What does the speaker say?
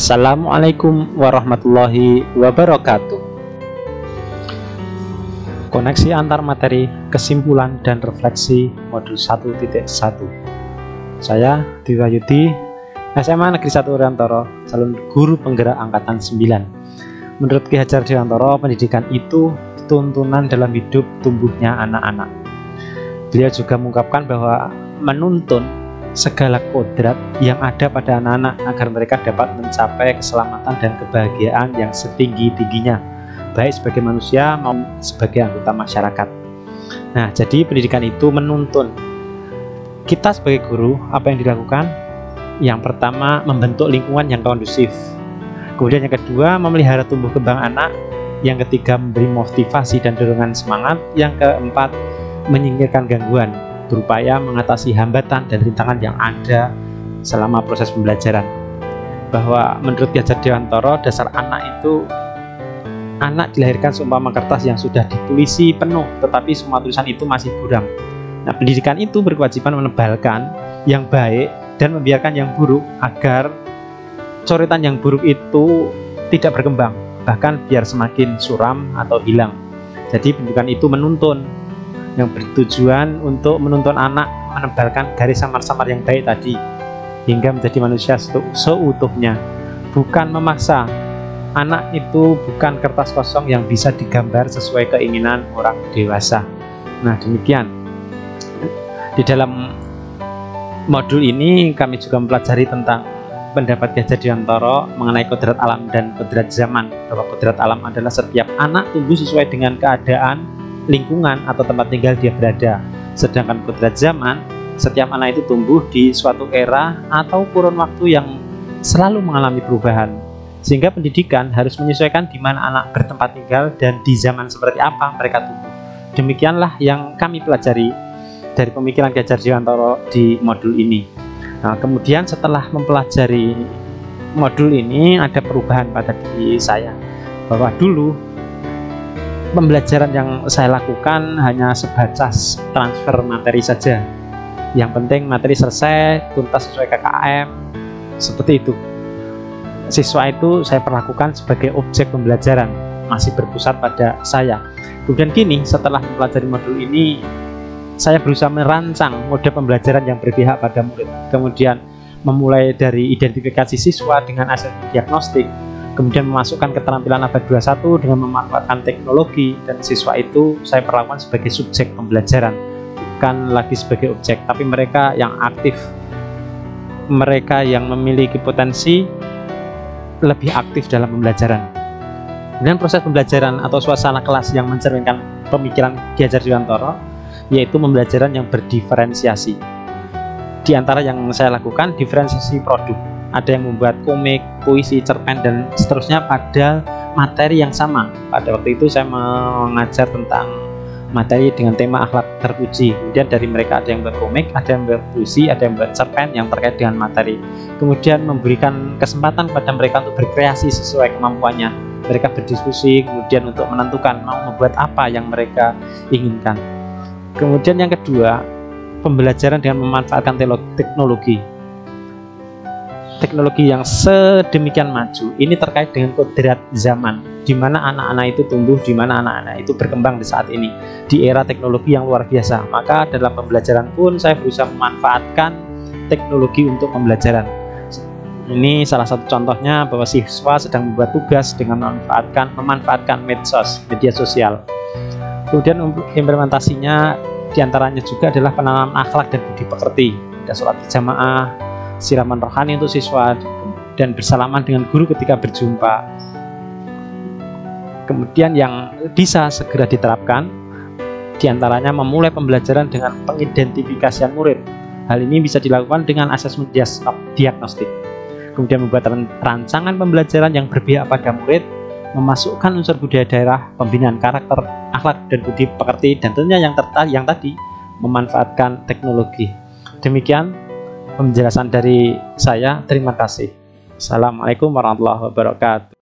Assalamualaikum warahmatullahi wabarakatuh. Koneksi antar materi, kesimpulan dan refleksi modul 1.1. Saya Diwa Yudi, SMA Negeri 1 Uriantoro, calon guru penggerak angkatan 9. Menurut Ki Hajar Dewantoro, pendidikan itu tuntunan dalam hidup tumbuhnya anak-anak. Beliau juga mengungkapkan bahwa menuntun segala kodrat yang ada pada anak-anak agar mereka dapat mencapai keselamatan dan kebahagiaan yang setinggi-tingginya, baik sebagai manusia maupun sebagai anggota masyarakat. Nah, jadi pendidikan itu menuntun. Kita sebagai guru, apa yang dilakukan? Yang pertama, membentuk lingkungan yang kondusif. Kemudian yang kedua, memelihara tumbuh kembang anak. Yang ketiga, memberi motivasi dan dorongan semangat. Yang keempat, menyingkirkan gangguan, berupaya mengatasi hambatan dan rintangan yang ada selama proses pembelajaran. Bahwa menurut Ki Hajar Dewantoro, dasar anak itu, anak dilahirkan seumpama kertas yang sudah ditulisi penuh, tetapi semua tulisan itu masih buram. Nah, pendidikan itu berkewajiban menebalkan yang baik dan membiarkan yang buruk, agar coretan yang buruk itu tidak berkembang, bahkan biar semakin suram atau hilang. Jadi pendidikan itu menuntun, yang bertujuan untuk menuntun anak menebalkan garis samar-samar yang baik tadi, hingga menjadi manusia seutuhnya, bukan memaksa. Anak itu bukan kertas kosong yang bisa digambar sesuai keinginan orang dewasa. Nah, demikian. Di dalam modul ini kami juga mempelajari tentang pendapat Ki Hajar Dewantoro mengenai kodrat alam dan kodrat zaman. Bahwa kodrat alam adalah setiap anak tumbuh sesuai dengan keadaan, lingkungan atau tempat tinggal dia berada. Sedangkan kodrat zaman, setiap anak itu tumbuh di suatu era atau kurun waktu yang selalu mengalami perubahan, sehingga pendidikan harus menyesuaikan di mana anak bertempat tinggal dan di zaman seperti apa mereka tumbuh. Demikianlah yang kami pelajari dari pemikiran Ki Hajar Dewantoro di modul ini. Nah, kemudian setelah mempelajari modul ini, ada perubahan pada diri saya, bahwa dulu pembelajaran yang saya lakukan hanya sebatas transfer materi saja. Yang penting materi selesai, tuntas sesuai KKM, seperti itu. Siswa itu saya perlakukan sebagai objek pembelajaran, masih berpusat pada saya. Kemudian kini setelah mempelajari modul ini, saya berusaha merancang mode pembelajaran yang berpihak pada murid. Kemudian memulai dari identifikasi siswa dengan asesmen diagnostik, kemudian memasukkan keterampilan abad 21 dengan memanfaatkan teknologi, dan siswa itu saya perlakukan sebagai subjek pembelajaran, bukan lagi sebagai objek, tapi mereka yang aktif, mereka yang memiliki potensi lebih aktif dalam pembelajaran. Dan proses pembelajaran atau suasana kelas yang mencerminkan pemikiran Ki Hajar Dewantoro, yaitu pembelajaran yang berdiferensiasi. Di antara yang saya lakukan, diferensiasi produk. Ada yang membuat komik, puisi, cerpen, dan seterusnya pada materi yang sama. Pada waktu itu saya mengajar tentang materi dengan tema akhlak terpuji. Kemudian dari mereka ada yang buat komik, ada yang buat puisi, ada yang buat cerpen yang terkait dengan materi. Kemudian memberikan kesempatan pada mereka untuk berkreasi sesuai kemampuannya. Mereka berdiskusi, kemudian untuk menentukan mau membuat apa yang mereka inginkan. Kemudian yang kedua, pembelajaran dengan memanfaatkan teknologi. Teknologi yang sedemikian maju ini terkait dengan kodrat zaman, di mana anak-anak itu tumbuh, di mana anak-anak itu berkembang di saat ini, di era teknologi yang luar biasa. Maka dalam pembelajaran pun saya berusaha memanfaatkan teknologi untuk pembelajaran. Ini salah satu contohnya, bahwa siswa sedang membuat tugas dengan memanfaatkan medsos, media sosial. Kemudian implementasinya diantaranya juga adalah penanaman akhlak dan budi pekerti. Ada sholat berjamaah, siraman rohani untuk siswa, dan bersalaman dengan guru ketika berjumpa. Kemudian yang bisa segera diterapkan, diantaranya memulai pembelajaran dengan pengidentifikasian murid. Hal ini bisa dilakukan dengan asesmen diagnostik. Kemudian membuat rancangan pembelajaran yang berpihak pada murid, memasukkan unsur budaya daerah, pembinaan karakter, akhlak dan budi pekerti, dan tentunya yang tadi memanfaatkan teknologi. Demikian penjelasan dari saya. Terima kasih. Assalamualaikum warahmatullahi wabarakatuh.